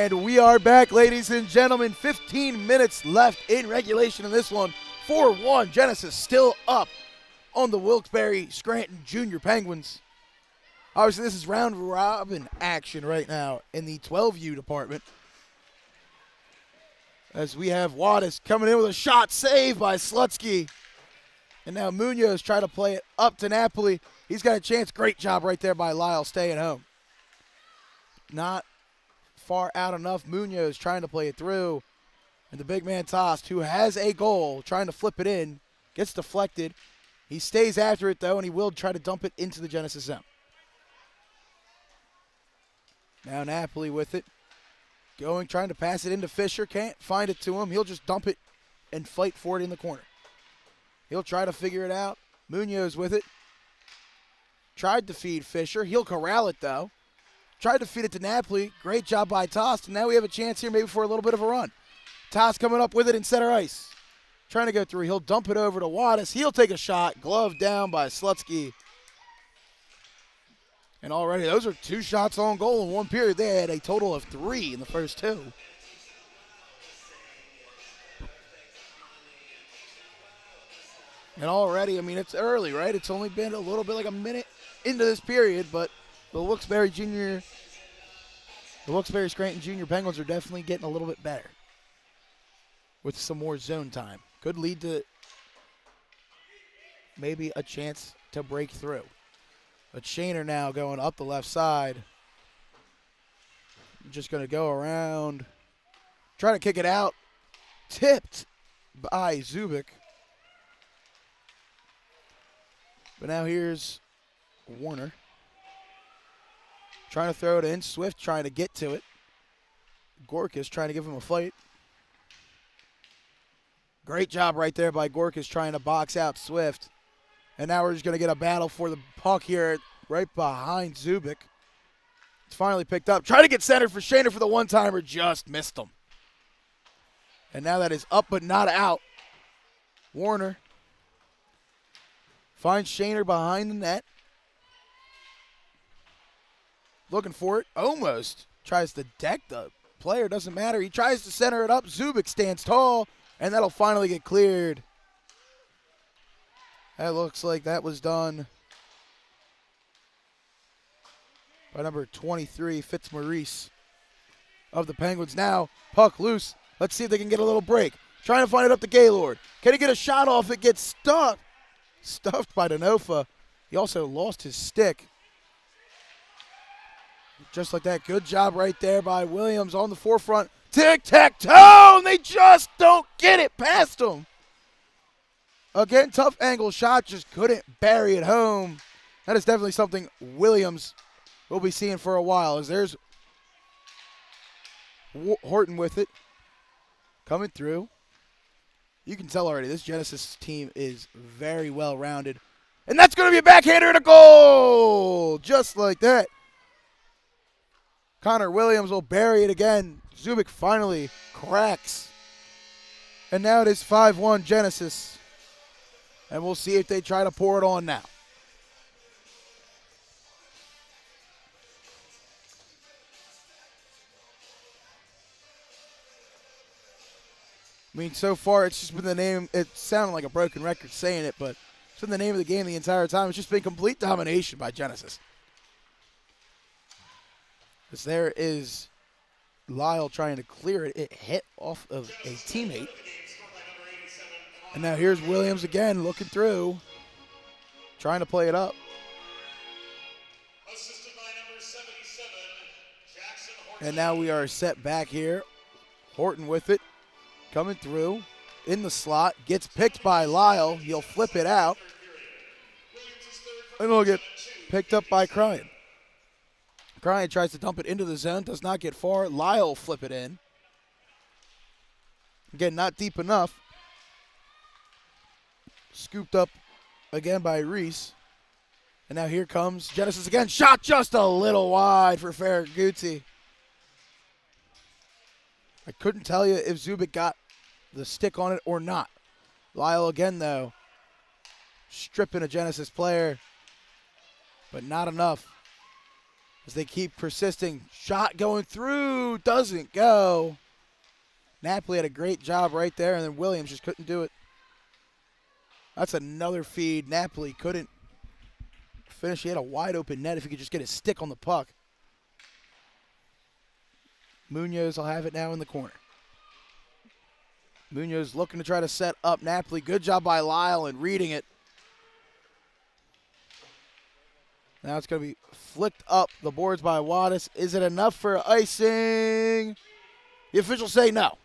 And we are back, ladies and gentlemen. 15 minutes left in regulation in this one. 4-1. Genesis still up on the Wilkes-Barre Scranton Junior Penguins. Obviously, this is round robin action right now in the 12U department. As we have Wattis coming in with a shot saved by Slutsky. And now Munoz trying to play it up to Napoli. He's got a chance. Great job right there by Lyle staying home. Not far out enough. Munoz trying to play it through. And the big man Tost, who has a goal, trying to flip it in, gets deflected. He stays after it, though, and he will try to dump it into the Genesis zone. Now Napoli with it. Trying to pass it into Fisher. Can't find it to him. He'll just dump it and fight for it in the corner. He'll try to figure it out. Munoz with it. Tried to feed Fisher. He'll corral it, though. Tried to feed it to Napoli. Great job by Tost. And now we have a chance here maybe for a little bit of a run. Tost coming up with it in center ice. Trying to go through. He'll dump it over to Wattis. He'll take a shot. Glove down by Slutsky. And already those are 2 shots on goal in one period. They had a total of 3 in the first 2. And already, I mean, it's early, right? It's only been a little bit like a minute into this period, but the Wilkes-Barre Scranton Junior Penguins are definitely getting a little bit better with some more zone time. Could lead to maybe a chance to break through. But Shaner now going up the left side. Just going to go around. Try to kick it out. Tipped by Zubik. But now here's Warner. Trying to throw it in. Swift trying to get to it. Gorkas trying to give him a fight. Great job right there by Gorkas trying to box out Swift. And now we're just going to get a battle for the puck here right behind Zubik. It's finally picked up. Trying to get centered for Shaner for the one-timer. Just missed him. And now that is up but not out. Warner finds Shaner behind the net. Looking for it. Almost tries to deck the player. Doesn't matter. He tries to center it up. Zubik stands tall. And that'll finally get cleared. That looks like that was done by number 23, Fitzmaurice of the Penguins. Now, puck loose. Let's see if they can get a little break. Trying to find it up to Gaylord. Can he get a shot off? It gets stuffed. Stuffed by Denofa. He also lost his stick. Just like that. Good job right there by Williams on the forefront. Tic-tac-toe! And they just don't get it past him. Again, tough angle shot, just couldn't bury it home. That is definitely something Williams will be seeing for a while. As there's Horton with it, coming through. You can tell already this Genesis team is very well-rounded. And that's going to be a backhander and a goal! Just like that. Connor Williams will bury it again. Zubik finally cracks. And now it is 5-1 Genesis. And we'll see if they try to pour it on now. I mean, so far it's just been the name. It sounded like a broken record saying it, but it's been the name of the game the entire time. It's just been complete domination by Genesis. As there is Lyle trying to clear it. It hit off of a teammate. And now here's Williams again looking through, trying to play it up. And now we are set back here. Horton with it, coming through in the slot, gets picked by Lyle. He'll flip it out. And it'll get picked up by Cryan. Cryan tries to dump it into the zone, does not get far. Lyle flip it in. Again, not deep enough. Scooped up again by Reese. And now here comes Genesis again. Shot just a little wide for Ferragutti. I couldn't tell you if Zubik got the stick on it or not. Lyle again, though, stripping a Genesis player, but not enough. as they keep persisting. Shot going through, doesn't go. Napoli had a great job right there, and then Williams just couldn't do it. That's another feed. Napoli couldn't finish. He had a wide open net if he could just get his stick on the puck. Munoz will have it now in the corner. Munoz looking to try to set up Napoli. Good job by Lyle in reading it. Now it's going to be flicked up the boards by Wattis. Is it enough for icing? The officials say no.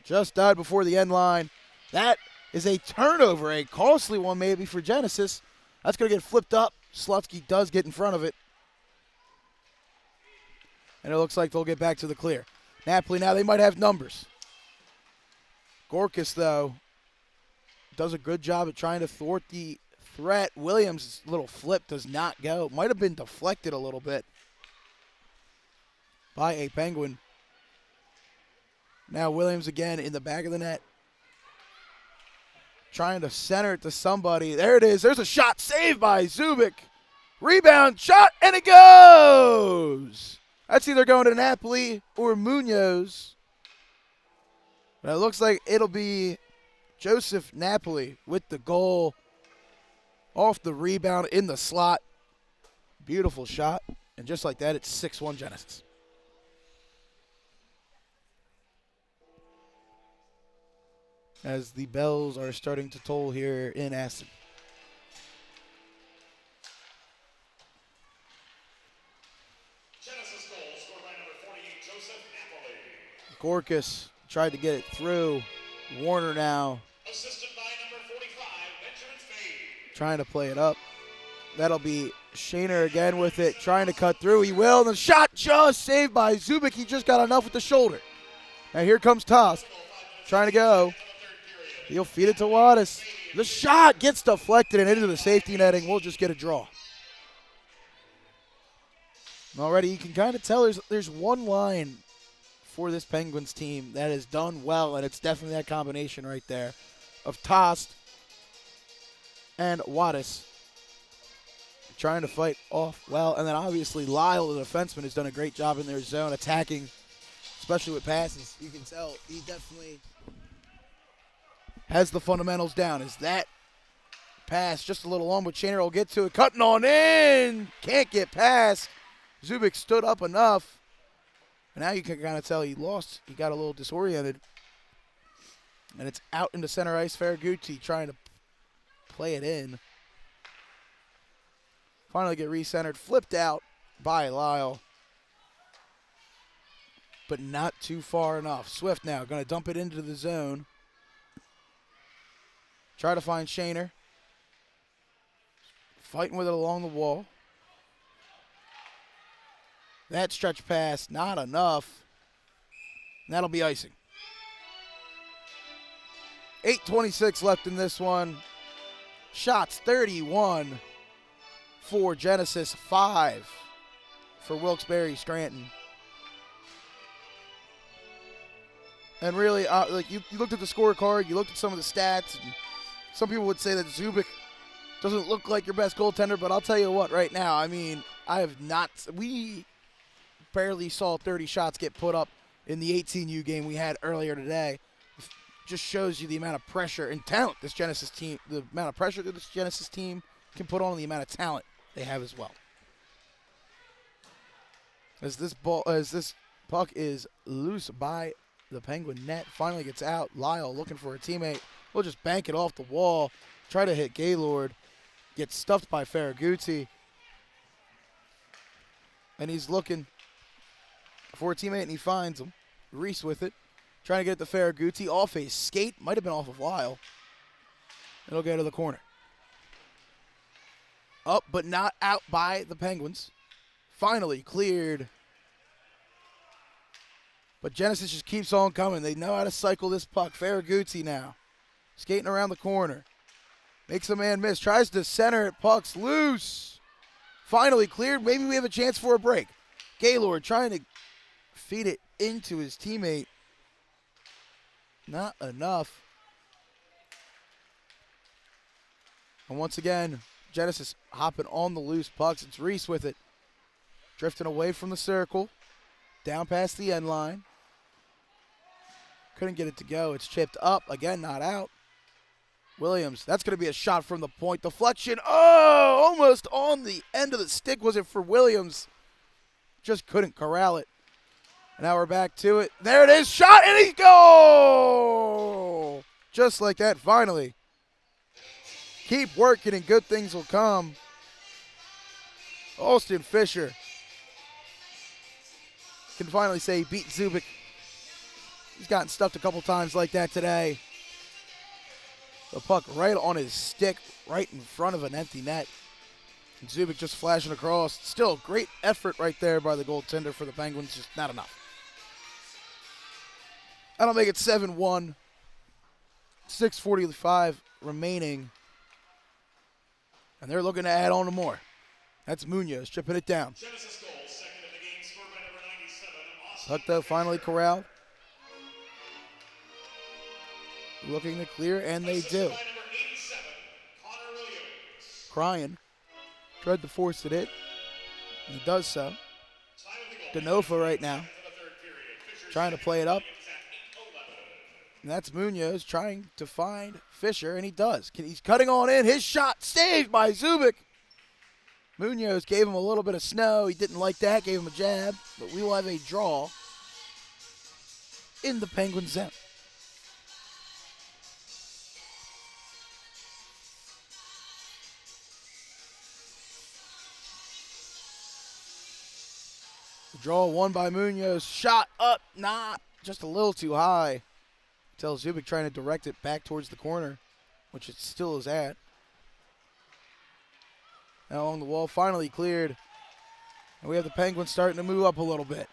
Just died before the end line. That is a turnover, a costly one maybe for Genesis. That's going to get flipped up. Slutsky does get in front of it. And it looks like they'll get back to the clear. Napoli now, they might have numbers. Gorkas, though, does a good job at trying to thwart the threat. Williams' little flip does not go. Might have been deflected a little bit by a Penguin. Now Williams again in the back of the net. Trying to center it to somebody. There it is. There's a shot saved by Zubik. Rebound, shot, and it goes. That's either going to Napoli or Munoz. But it looks like it'll be Joseph Napoli with the goal off the rebound in the slot. Beautiful shot. And just like that, it's 6-1 Genesis. As the bells are starting to toll here in Aston. Genesis goal scored by number 48, Joseph Napoli. Gorkas tried to get it through. Warner now Assisted by number 45, Benjamin Spade. trying to play it up. That'll be Shaner again with it, trying to cut through. He will. And the shot just saved by Zubik. He just got enough with the shoulder. Now here comes Toss. Trying to go. He'll feed it to Wattis. The shot gets deflected and into the safety netting. We'll just get a draw. Already you can kind of tell there's one line for this Penguins team that has done well, and it's definitely that combination right there of Tost and Wattis trying to fight off well. And then obviously Lyle, the defenseman, has done a great job in their zone attacking, especially with passes. You can tell he definitely has the fundamentals down. Is that pass just a little long, but Shaner will get to it. Cutting on in. Can't get past. Zubik stood up enough. And now you can kind of tell he lost. He got a little disoriented. And it's out into center ice. Ferragutti trying to play it in. Finally get recentered. Flipped out by Lyle. But not too far enough. Swift now going to dump it into the zone. Try to find Shaner. Fighting with it along the wall. That stretch pass, not enough. And that'll be icing. 8:26 left in this one. Shots 31 for Genesis, 5 for Wilkes-Barre Scranton. And really, like you looked at the scorecard, you looked at some of the stats, and some people would say that Zubik doesn't look like your best goaltender, but I'll tell you what, right now, I mean, we barely saw 30 shots get put up in the 18U game we had earlier today. Just shows you the amount of pressure and talent this Genesis team, the amount of pressure that this Genesis team can put on, and the amount of talent they have as well. As this puck is loose by the Penguin net, finally gets out. Lyle looking for a teammate. We'll just bank it off the wall. Try to hit Gaylord. Gets stuffed by Ferragutti. And he's looking for a teammate, and he finds him. Reese with it. Trying to get it to Ferragutti. Off a skate. Might have been off of Lyle. It'll go to the corner. Up, but not out by the Penguins. Finally cleared. But Genesis just keeps on coming. They know how to cycle this puck. Ferragutti now. Skating around the corner. Makes a man miss. Tries to center it. Puck's loose. Finally cleared. Maybe we have a chance for a break. Gaylord trying to feed it into his teammate. Not enough. And once again, Genesis hopping on the loose pucks. It's Reese with it. Drifting away from the circle. Down past the end line. Couldn't get it to go. It's chipped up. Again, not out. Williams, that's going to be a shot from the point. Deflection. Oh, almost on the end of the stick was it for Williams. Just couldn't corral it. And now we're back to it. There it is. Shot, and he goal! Just like that, finally. Keep working and good things will come. Austin Fisher can finally say he beat Zubik. He's gotten stuffed a couple times like that today. The puck right on his stick, right in front of an empty net. And Zubik just flashing across. Still a great effort right there by the goaltender for the Penguins, just not enough. That'll make it 7-1. 6:45 remaining. And they're looking to add on to more. That's Munoz chipping it down. Genesis goal, second of the game, scored by number 97, Austin. Puck though finally corralled. Looking to clear, and they Assisted do. by number 87, Connor Williams. Crying. Tried to force it in. He does so. Time of the goal. Denofa right now. To the third period. Fisher Trying to play it up. is at 8:11. And that's Munoz trying to find Fisher, and he does. He's cutting on in. His shot saved by Zubik. Munoz gave him a little bit of snow. He didn't like that, gave him a jab. But we will have a draw in the Penguin zone. The draw won by Munoz. Shot up, not just a little too high. Tells Zubik trying to direct it back towards the corner, which it still is at. Now along the wall, finally cleared. And we have the Penguins starting to move up a little bit.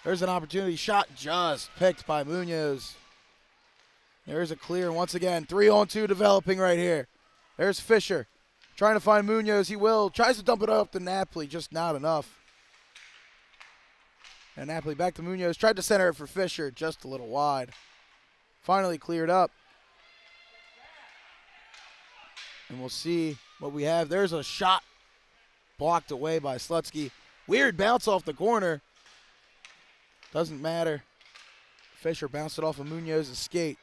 There's an opportunity. Shot just picked by Munoz. There's a clear. And once again, 3-on-2 developing right here. There's Fisher. Trying to find Munoz. He will. Tries to dump it up to Napoli. Just not enough. And Napoli back to Munoz. Tried to center it for Fisher. Just a little wide. Finally cleared up. And we'll see what we have. There's a shot blocked away by Slutsky. Weird bounce off the corner. Doesn't matter. Fisher bounced it off of Munoz's skate.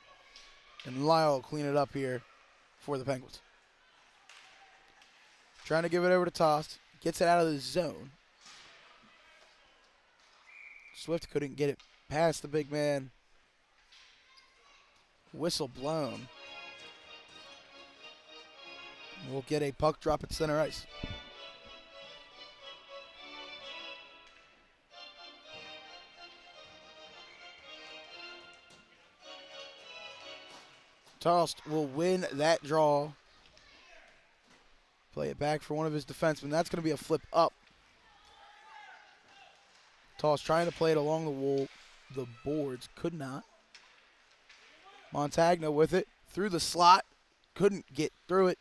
And Lyle will clean it up here for the Penguins. Trying to give it over to Tost. Gets it out of the zone. Swift couldn't get it past the big man. Whistle blown. We'll get a puck drop at center ice. Tost will win that draw. Play it back for one of his defensemen. That's going to be a flip up. Tost trying to play it along the wall, the boards. Could not. Montagna with it. Through the slot. Couldn't get through it.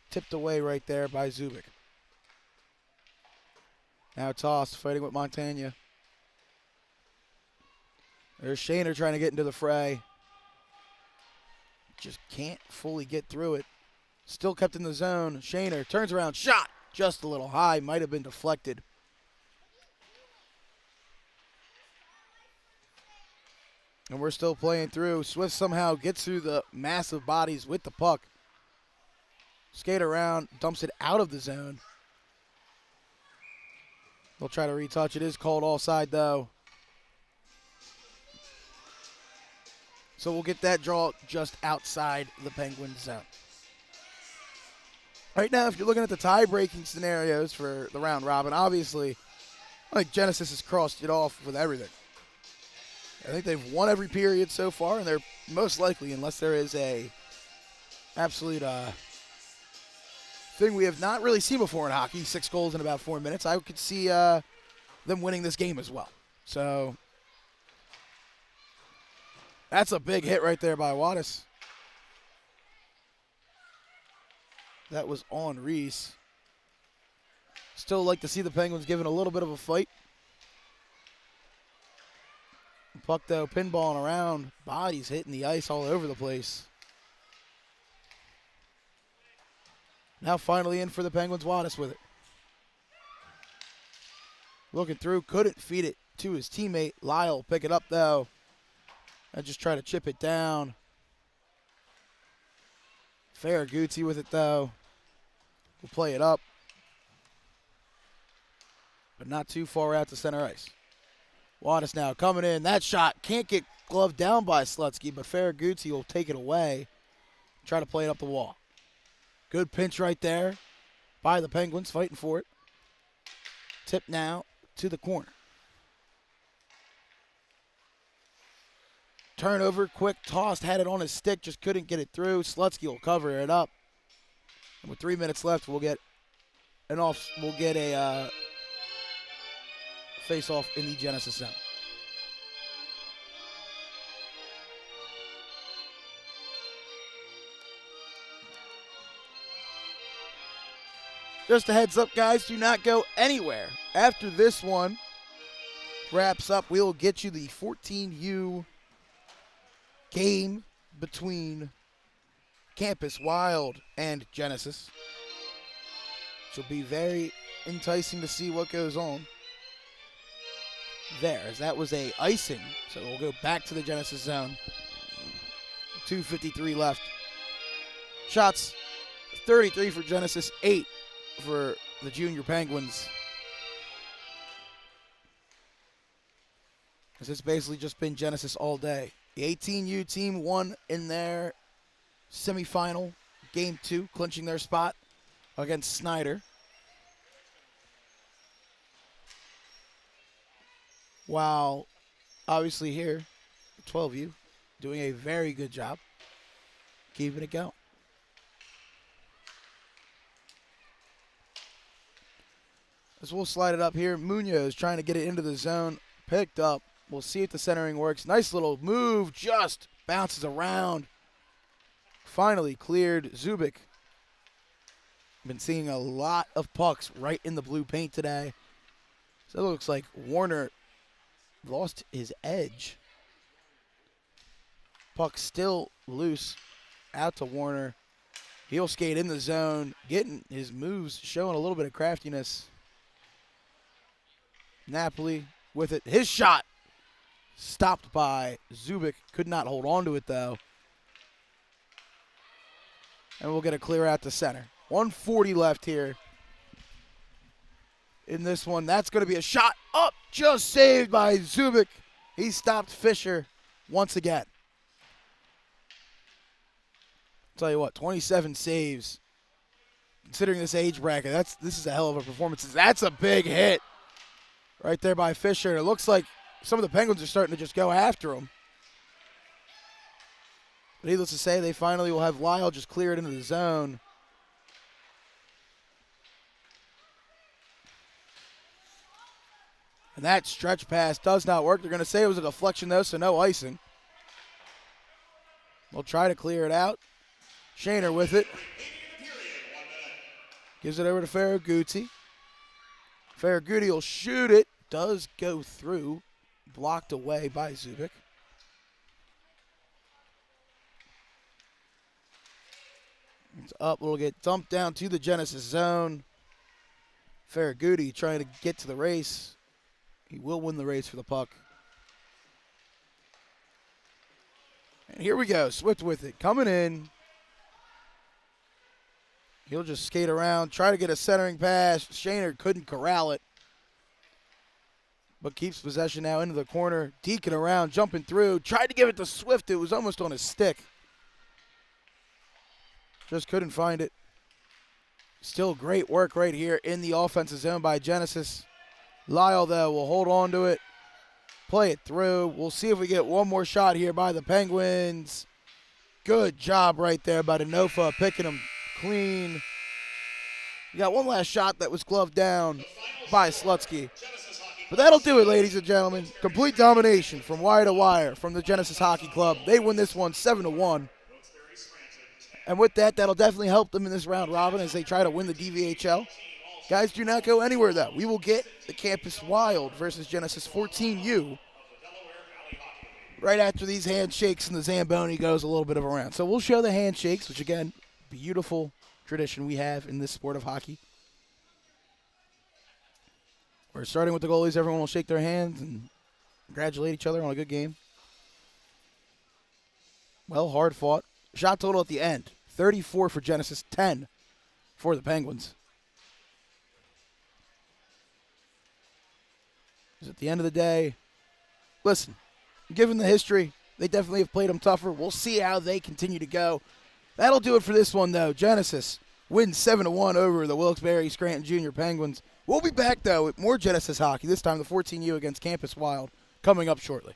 Tipped away right there by Zubik. Now Tost fighting with Montagna. There's Shaner trying to get into the fray. Just can't fully get through it. Still kept in the zone. Shaner turns around. Shot. Just a little high. Might have been deflected. And we're still playing through. Swift somehow gets through the massive bodies with the puck. Skate around. Dumps it out of the zone. They'll try to retouch. It is called offside though. So we'll get that draw just outside the Penguin zone. Right now, if you're looking at the tie-breaking scenarios for the round robin, obviously, I think Genesis has crossed it off with everything. I think they've won every period so far, and they're most likely, unless there is a absolute thing we have not really seen before in hockey, 6 goals in about 4 minutes, I could see them winning this game as well. So that's a big hit right there by Wattis. That was on Reese. Still like to see the Penguins giving a little bit of a fight. Puck though, pinballing around. Bodies hitting the ice all over the place. Now finally in for the Penguins, Wattis with it. Looking through, couldn't feed it to his teammate. Lyle pick it up, though, and just try to chip it down. Farragutti with it, though. Will play it up, but not too far out to center ice. Wattis now coming in. That shot can't get gloved down by Slutsky, but Farragutti will take it away. Try to play it up the wall. Good pinch right there by the Penguins, fighting for it. Tip now to the corner. Turnover, quick tossed, had it on his stick, just couldn't get it through. Slutsky will cover it up. And with 3 minutes left, we'll get a face-off in the Genesis zone. Just a heads up, guys, do not go anywhere. After this one wraps up, we'll get you the 14U game between Campus Wild and Genesis. Which will be very enticing to see what goes on there, as that was a icing. So we'll go back to the Genesis zone. 2:53 left. Shots, 33 for Genesis, 8 for the Junior Penguins. As it's basically just been Genesis all day. The 18U team won in their semifinal, game 2, clinching their spot against Snyder. While obviously here, 12U doing a very good job keeping it going. As we'll slide it up here, Munoz trying to get it into the zone, picked up. We'll see if the centering works. Nice little move, just bounces around. Finally cleared. Zubik. Been seeing a lot of pucks right in the blue paint today. So it looks like Warner lost his edge. Puck still loose. Out to Warner. Heel skate in the zone. Getting his moves, showing a little bit of craftiness. Napoli with it. His shot stopped by Zubik. Could not hold on to it, though. And we'll get a clear out to center. 1:40 left here in this one. That's going to be a shot up, just saved by Zubik. He stopped Fisher once again. Tell you what, 27 saves. Considering this age bracket, this is a hell of a performance. That's a big hit right there by Fisher. And it looks like some of the Penguins are starting to just go after him. But needless to say, they finally will have Lyle just clear it into the zone. And that stretch pass does not work. They're going to say it was a deflection, though, so no icing. They'll try to clear it out. Shaner with it. Gives it over to Farragutti. Farragutti will shoot it. Does go through. Blocked away by Zubik. It's up. It'll get dumped down to the Genesis zone. Farragutti trying to get to the race. He will win the race for the puck. And here we go. Swift with it. Coming in. He'll just skate around. Try to get a centering pass. Shaner couldn't corral it. But keeps possession now into the corner. Deacon around. Jumping through. Tried to give it to Swift. It was almost on his stick. Just couldn't find it. Still great work right here in the offensive zone by Genesis. Lyle, though, will hold on to it. Play it through. We'll see if we get one more shot here by the Penguins. Good job right there by Denofa, picking him clean. You got one last shot that was gloved down by Slutsky. But that'll do it, ladies and gentlemen. Complete domination from wire to wire from the Genesis Hockey Club. They win this one 7-1. And with that, that'll definitely help them in this round robin as they try to win the DVHL. Guys, do not go anywhere, though. We will get the Campus Wild versus Genesis 14U right after these handshakes and the Zamboni goes a little bit of a round. So we'll show the handshakes, which, again, beautiful tradition we have in this sport of hockey. We're starting with the goalies. Everyone will shake their hands and congratulate each other on a good game. Well, hard fought. Shot total at the end, 34 for Genesis, 10 for the Penguins. Because at the end of the day, listen, given the history, they definitely have played them tougher. We'll see how they continue to go. That'll do it for this one, though. Genesis wins 7-1 over the Wilkes-Barre Scranton Junior Penguins. We'll be back, though, with more Genesis hockey, this time the 14U against Campus Wild, coming up shortly.